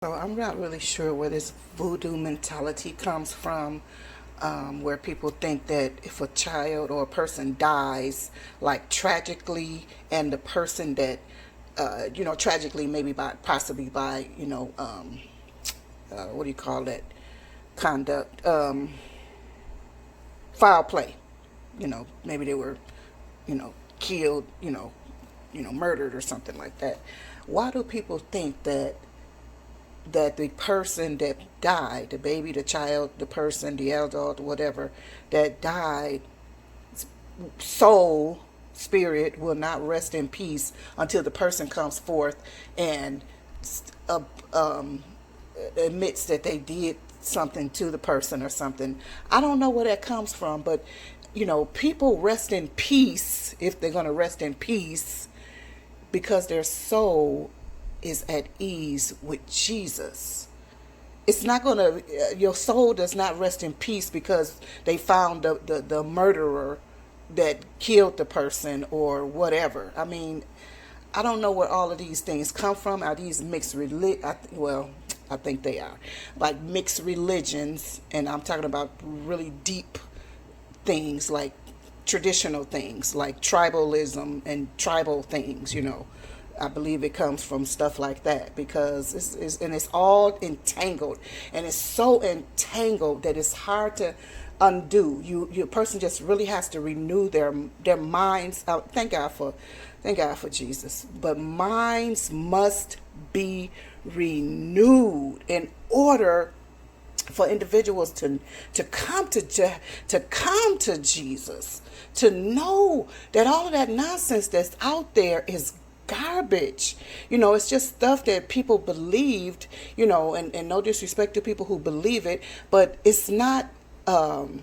So I'm not really sure where this voodoo mentality comes from, where people think that if a child or a person dies, like tragically, and the person that, tragically maybe by possibly by, what do you call that conduct, foul play, maybe they were, killed, murdered or something like that. Why do people think that the person that died, the baby, the child, the person, the adult, whatever, that died, soul, spirit will not rest in peace until the person comes forth and uh, um, admits that they did something to the person or something. I don't know where that comes from, but people rest in peace if they're going to rest in peace because their soul is at ease with Jesus. It's not going to, your soul does not rest in peace because they found the murderer that killed the person or whatever. I mean, I don't know where all of these things come from. Are these mixed well, I think they are. Like mixed religions, and I'm talking about really deep things like traditional things like tribalism and tribal things. I believe it comes from stuff like that because it's all entangled, and it's so entangled that it's hard to undo. Your person just really has to renew their minds. Thank God for Jesus. But minds must be renewed in order for individuals to come to Jesus, to know that all of that nonsense that's out there is garbage. It's just stuff that people believed, and no disrespect to people who believe it, but it's not valid.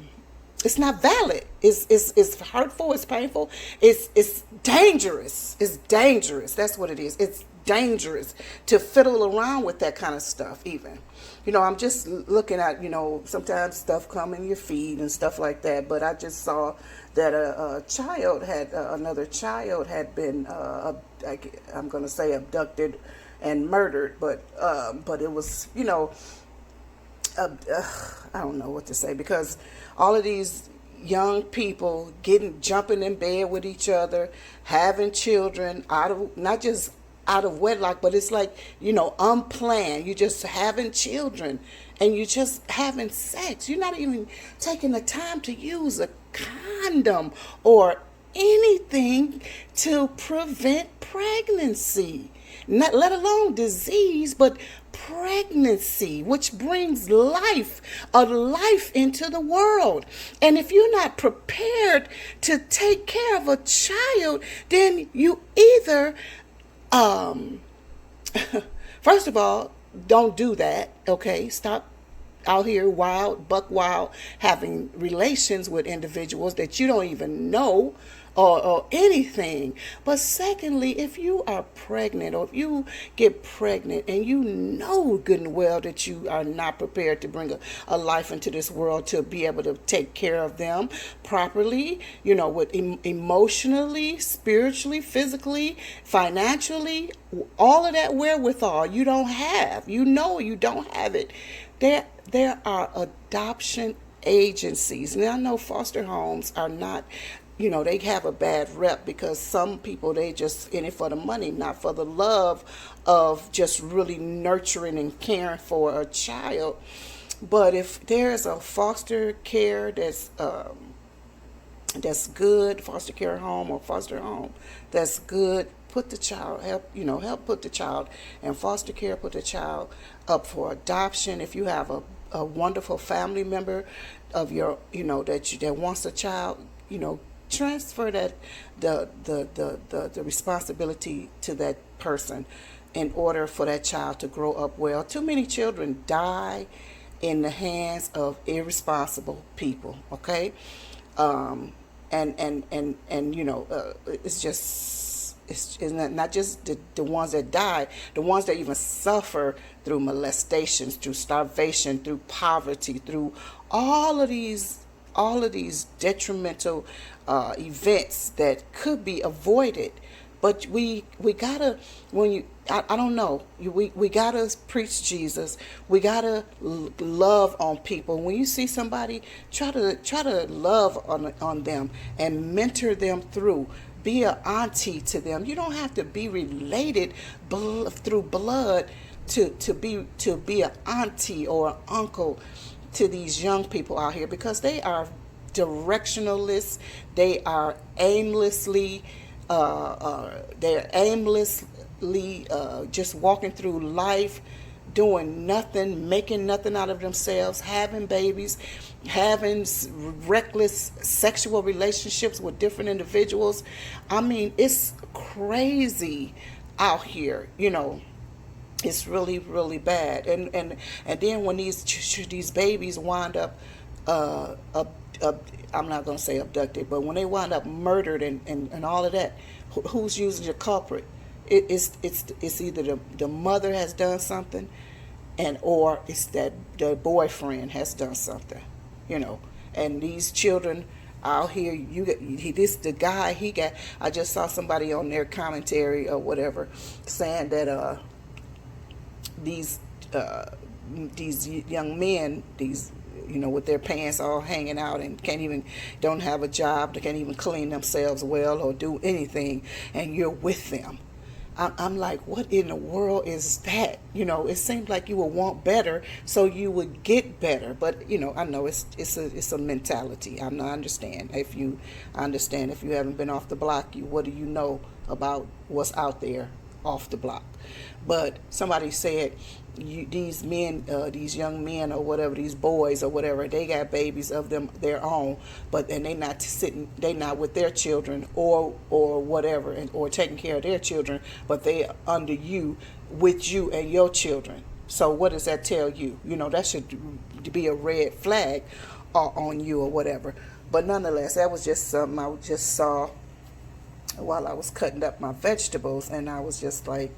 It's hurtful. It's painful. It's dangerous. It's dangerous. That's what it is. It's dangerous to fiddle around with that kind of stuff. Even, I'm just looking at sometimes stuff come in your feed and stuff like that. But I just saw that a child had another child had been I'm going to say abducted and murdered, but it was I don't know what to say because all of these young people jumping in bed with each other, having children out of not just out of wedlock, but it's like unplanned. You're just having children, and you're just having sex. You're not even taking the time to use a condom or anything to prevent pregnancy, not let alone disease, but pregnancy, which brings a life into the world. And if you're not prepared to take care of a child, then you either um first of all, don't do that. Okay, stop out here buck wild, having relations with individuals that you don't even know, or anything. But secondly, if you are pregnant or if you get pregnant and you know good and well that you are not prepared to bring a life into this world to be able to take care of them properly, with emotionally, spiritually, physically, financially, all of that wherewithal you don't have. You don't have it. There are adoption agencies. Now I know foster homes are not, they have a bad rep because some people, they just in it for the money, not for the love of just really nurturing and caring for a child. But if there's a foster care that's good, foster care home or foster home that's good, put the child, help put the child, and foster care put the child up for adoption. If you have a wonderful family member of your, that wants a child, transfer that the responsibility to that person in order for that child to grow up well. Too many children die in the hands of irresponsible people. Okay, and it's just it's not just the ones that die, the ones that even suffer through molestations, through starvation, through poverty, through all of these detrimental events that could be avoided But we gotta, when you, I don't know, we gotta preach Jesus. We gotta love on people. When you see somebody, try to love on them and mentor them through. Be an auntie to them. You don't have to be related through blood to be an auntie or an uncle to these young people out here, because they are directionless. They are they're aimlessly just walking through life, doing nothing, making nothing out of themselves, having babies, having reckless sexual relationships with different individuals. I mean, it's crazy out here, it's really, really bad. And then when these babies wind up I'm not going to say abducted, but when they wind up murdered and all of that, who's usually the culprit? It's either the mother has done something, or it's that the boyfriend has done something, And these children out here, the guy he got. I just saw somebody on their commentary or whatever saying that these young men, with their pants all hanging out and don't have a job, they can't even clean themselves well or do anything, and you're with them. I'm like, what in the world is that? It seems like you would want better, so you would get better. But I know it's a mentality. I understand. If you haven't been off the block, what do you know about what's out there off the block? But somebody said, these men, these young men or whatever, these boys or whatever, they got babies of their own, and they not with their children or whatever, or taking care of their children, but they under you, with you and your children. So what does that tell you? That should be a red flag on you or whatever. But nonetheless, that was just something I just saw while I was cutting up my vegetables, and I was just like,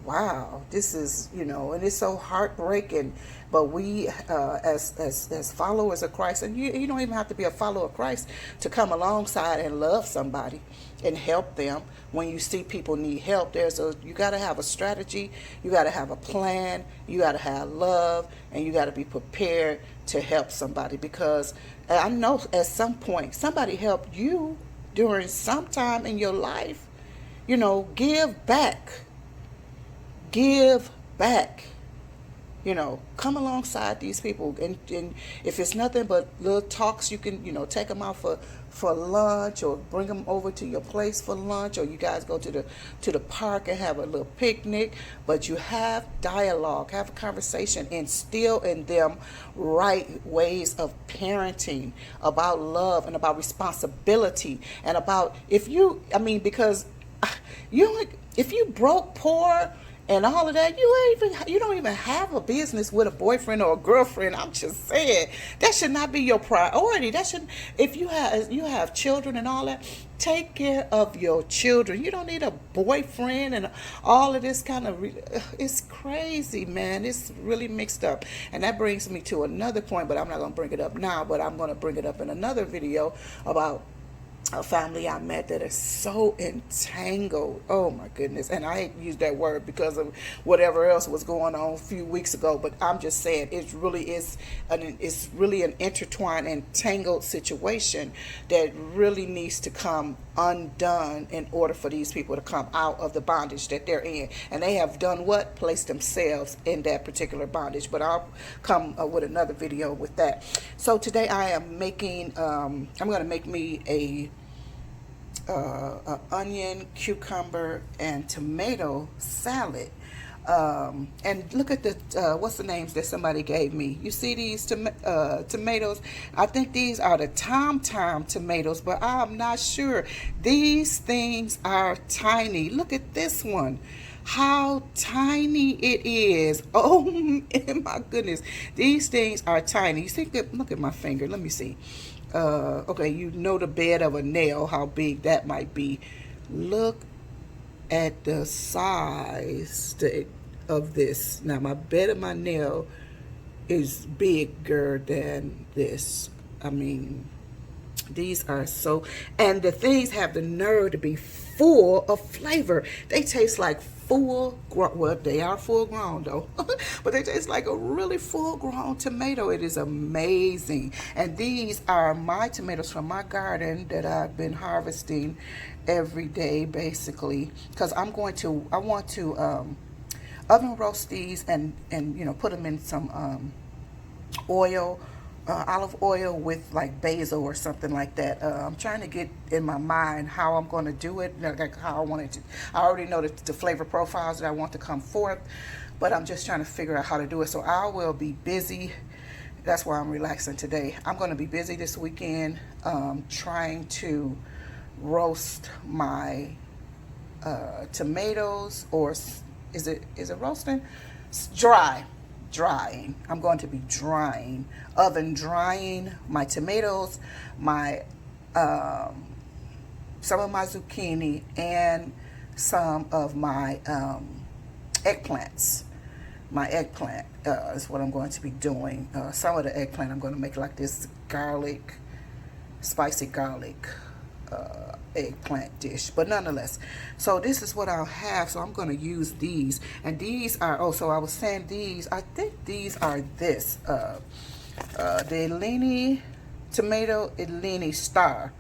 wow, this is, and it's so heartbreaking. But we, as followers of Christ, and you don't even have to be a follower of Christ to come alongside and love somebody and help them. When you see people need help, you got to have a strategy, you got to have a plan, you got to have love, and you got to be prepared to help somebody. Because I know at some point somebody helped you during some time in your life. Give back. Give back. Come alongside these people, and if it's nothing but little talks, you can take them out for lunch, or bring them over to your place for lunch, or you guys go to the park and have a little picnic. But you have dialogue, have a conversation, instill in them right ways of parenting, about love and about responsibility, and about because if you broke, poor, and all of that, you don't even have a business with a boyfriend or a girlfriend. I'm just saying, that should not be your priority. If you have children and all that, take care of your children. You don't need a boyfriend and all of this kind of. It's crazy, man. It's really mixed up, and that brings me to another point. But I'm not going to bring it up now. But I'm going to bring it up in another video about a family I met that is so entangled. Oh my goodness. And I hate to use that word because of whatever else was going on a few weeks ago, but I'm just saying it's really an intertwined, entangled situation that really needs to come undone in order for these people to come out of the bondage that they're in. And they have done what? Placed themselves in that particular bondage. But I'll come with another video with that. So today I am making, I'm going to make me a onion, cucumber, and tomato salad. And look at what's the names that somebody gave me. You see these tomatoes? I think these are the Tom tomatoes, but I'm not sure. These things are tiny. Look at this one. How tiny it is. Oh my goodness. These things are tiny. You see, look at my finger. Let me see. Okay, the bed of a nail, how big that might be. Look at the size of this. Now, my bed of my nail is bigger than this. I mean, these are so, and the things have the nerve to be full of flavor. They taste like full grown. Well, they are full grown though, but they taste like a really full grown tomato. It is amazing. And these are my tomatoes from my garden that I've been harvesting every day basically, because I want to oven roast these and put them in some oil, olive oil with like basil or something like that. I'm trying to get in my mind how I'm going to do it, like how I want it to. I already know the flavor profiles that I want to come forth, but I'm just trying to figure out how to do it. So I will be busy. That's why I'm relaxing today. I'm going to be busy this weekend trying to roast my tomatoes, or is it roasting? It's drying. I'm going to be oven drying my tomatoes, my some of my zucchini, and some of my eggplants. My eggplant is what I'm going to be doing. Some of the eggplant I'm going to make like this spicy garlic eggplant dish, but nonetheless, so this is what I'll have. So I'm going to use these, and these are, so I was saying these, I think these are the Eleni tomato, Eleni Star.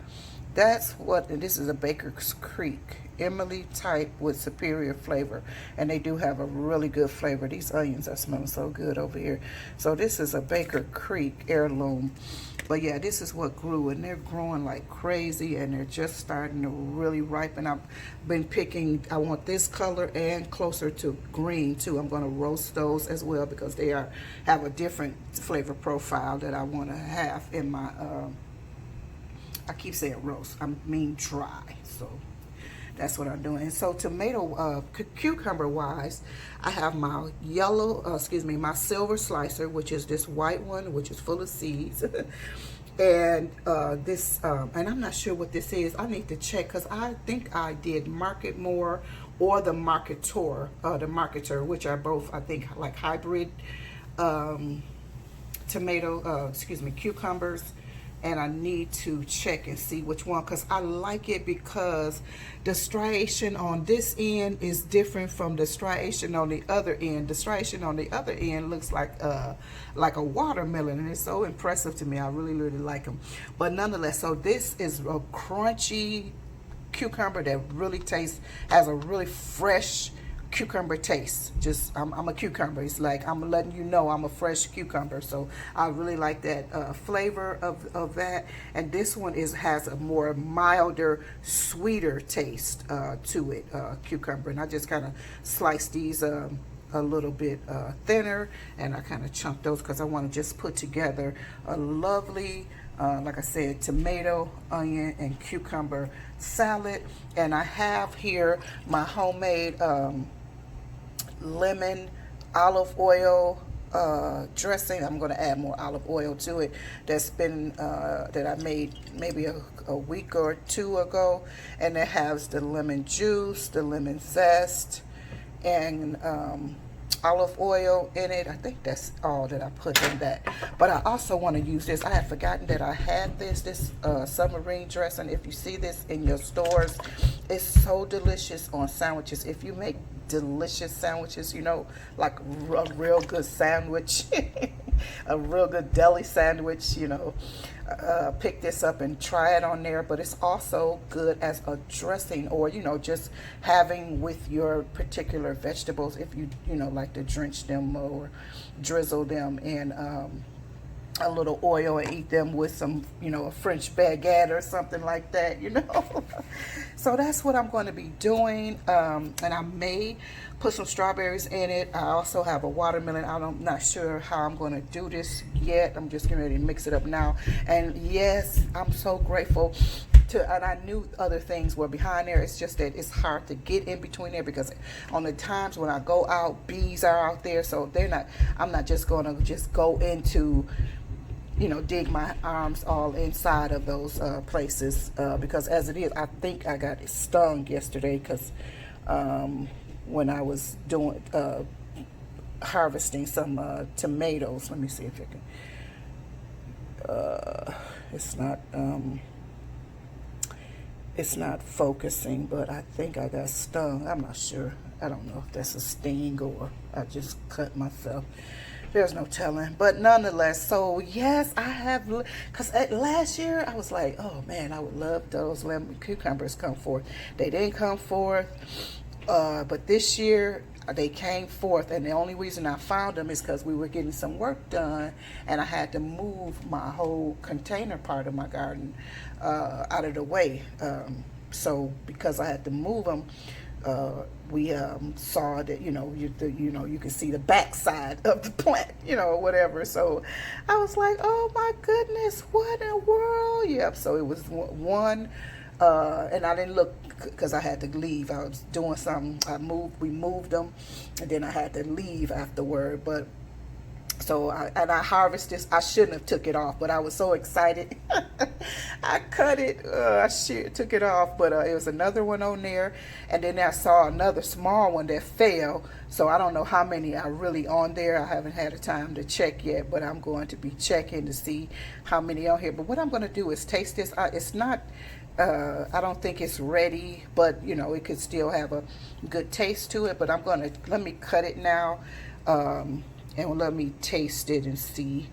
That's what, and this is a Baker's Creek Emily type with superior flavor, and they do have a really good flavor. These onions are smelling so good over here. So this is a Baker Creek heirloom. But yeah, this is what grew, and they're growing like crazy, and they're just starting to really ripen. I've been picking, I want this color and closer to green too. I'm going to roast those as well because they have a different flavor profile that I want to have in my, I keep saying roast, I mean dry. So that's what I'm doing. So tomato, cucumber wise, I have my my silver slicer, which is this white one, which is full of seeds. And this, and I'm not sure what this is. I need to check because I think I did Market More or the Marketer, which are both, I think, like hybrid cucumbers. And I need to check and see which one, because I like it because the striation on this end is different from the striation on the other end. The striation on the other end looks like a watermelon, and it's so impressive to me. I really, really like them. But nonetheless, so this is a crunchy cucumber that really has a really fresh cucumber taste. Just I'm a cucumber. It's like I'm letting you know I'm a fresh cucumber. So I really like that flavor of that. And this one has a more milder, sweeter taste to it, cucumber. And I just kind of slice these a little bit thinner, and I kind of chunk those because I want to just put together a lovely, like I said, tomato, onion, and cucumber salad. And I have here my homemade lemon olive oil dressing. I'm going to add more olive oil to it. That's been that I made maybe a week or two ago, and it has the lemon juice, the lemon zest, and olive oil in it. I think that's all that I put in that. But I also want to use this. I had forgotten that I had this submarine dressing. If you see this in your stores, it's so delicious on sandwiches. If you make delicious sandwiches, like a real good sandwich, a real good deli sandwich, pick this up and try it on there. But it's also good as a dressing, or just having with your particular vegetables if you like to drench them or drizzle them in a little oil and eat them with some a French baguette or something like that. So that's what I'm going to be doing, and I may put some strawberries in it. I also have a watermelon. I'm not sure how I'm going to do this yet. I'm just getting ready to mix it up now. And yes, I'm so grateful and I knew other things were behind there. It's just that it's hard to get in between there because on the times when I go out, bees are out there, so I'm not just going to just go into dig my arms all inside of those places, because as it is, I think I got stung yesterday because when I was doing harvesting some tomatoes. Let me see if I can. It's not. It's not focusing, but I think I got stung. I'm not sure. I don't know if that's a sting or I just cut myself. There's no telling. But nonetheless, so yes, I have, because last year I was like, oh man, I would love those lemon cucumbers come forth. They didn't come forth. But this year they came forth, and the only reason I found them is because we were getting some work done, and I had to move my whole container part of my garden out of the way. So because I had to move them, we saw that you can see the backside of the plant, whatever. So I was like, oh my goodness, what in the world? Yep. So it was one. And I didn't look because I had to leave. I was doing something. We moved them, and then I had to leave afterward. But so I harvested this. I shouldn't have took it off, but I was so excited. I cut it. Took it off, but it was another one on there, and then I saw another small one that fell. So I don't know how many are really on there. I haven't had a time to check yet, but I'm going to be checking to see how many on here. But what I'm going to do is taste this. It's not. I don't think it's ready, but it could still have a good taste to it. But let me cut it now, and let me taste it and see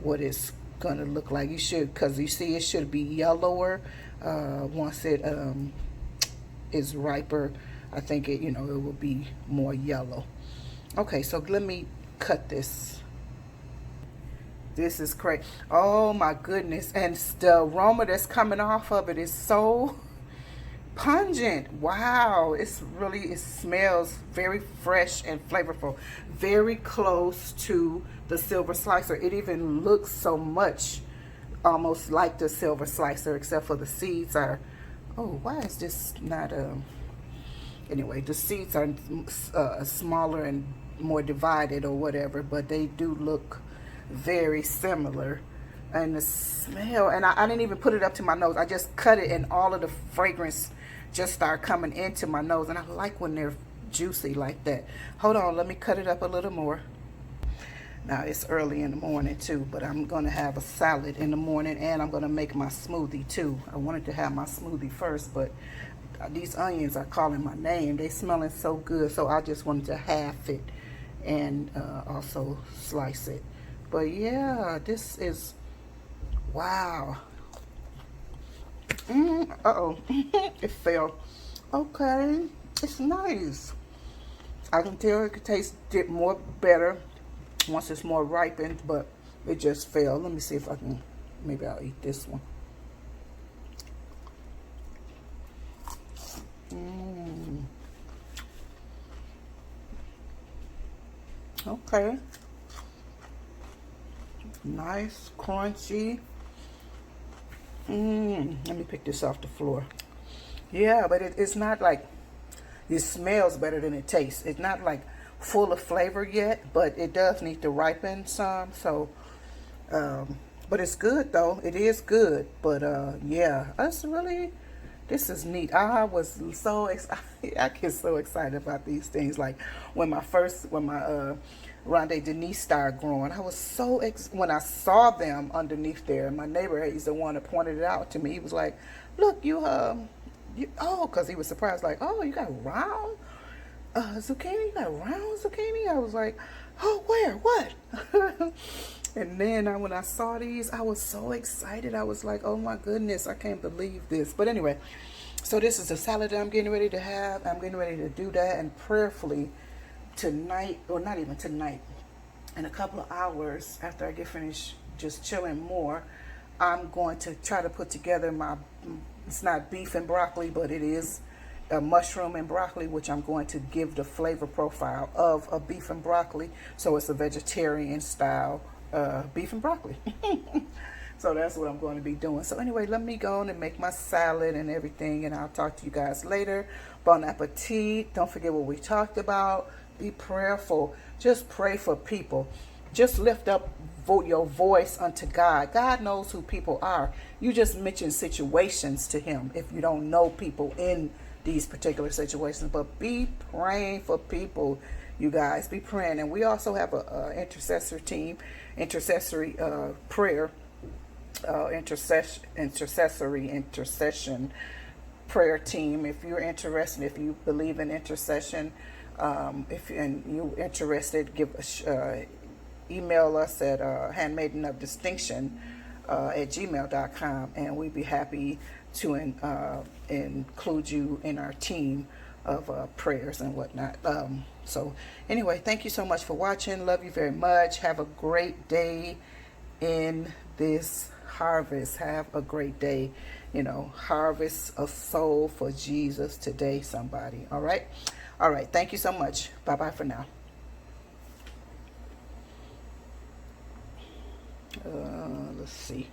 what it's gonna look like. You should, because you see it should be yellower once it is riper. I think it will be more yellow. Okay, so let me cut this. This is crazy. Oh my goodness. And the aroma that's coming off of it is so pungent. Wow. It smells very fresh and flavorful. Very close to the silver slicer. It even looks so much almost like the silver slicer, except for the seeds are, oh, why is this not, anyway, the seeds are smaller and more divided or whatever, but they do look very similar. And the smell, and I didn't even put it up to my nose. I just cut it, and all of the fragrance just started coming into my nose. And I like when they're juicy like that. Hold on, let me cut it up a little more. Now it's early in the morning too, but I'm gonna have a salad in the morning, and I'm gonna make my smoothie too. I wanted to have my smoothie first, but these onions are calling my name. They smelling so good, so I just wanted to half it and also slice it. But yeah, this is, wow. Uh-oh, it fell. Okay, it's nice. I can tell it could taste more better once it's more ripened, but it just fell. Let me see if I can, maybe I'll eat this one. Okay. Nice, crunchy. Let me pick this off the floor. Yeah, but it's not like, it smells better than it tastes. It's not like full of flavor yet, but it does need to ripen some. So, but it's good though. It is good. But yeah, this is neat. I was so excited. I get so excited about these things. Like when my Ronde Denise started growing, I was so when I saw them underneath there. My neighbor, he's the one that pointed it out to me. He was like, "Look, because he was surprised. Like, oh, you got round zucchini? You got round zucchini?" I was like, "Oh, where? What?" And then when I saw these, I was so excited. I was like, "Oh my goodness, I can't believe this." But anyway, so this is the salad that I'm getting ready to have. I'm getting ready to do that, and prayerfully tonight, or not even tonight, in a couple of hours after I get finished just chilling more, I'm going to try to put together it's not beef and broccoli, but it is a mushroom and broccoli, which I'm going to give the flavor profile of a beef and broccoli. So it's a vegetarian style beef and broccoli. So that's what I'm going to be doing. So anyway, let me go on and make my salad and everything, and I'll talk to you guys later. Bon appetit. Don't forget what we talked about. Be prayerful. Just pray for people. Just lift up your voice unto God. God knows who people are. You just mention situations to him if you don't know people in these particular situations. But be praying for people, you guys. Be praying. And we also have a intercessory team, intercession prayer team. If you're interested, if you believe in intercession, if and you're interested, give us email us at handmaidenofdistinction@gmail.com, and we'd be happy to include you in our team of prayers and whatnot. So anyway, thank you so much for watching. Love you very much. Have a great day in this harvest. Have a great day. Harvest a soul for Jesus today, somebody. All right. Thank you so much. Bye bye for now. Let's see.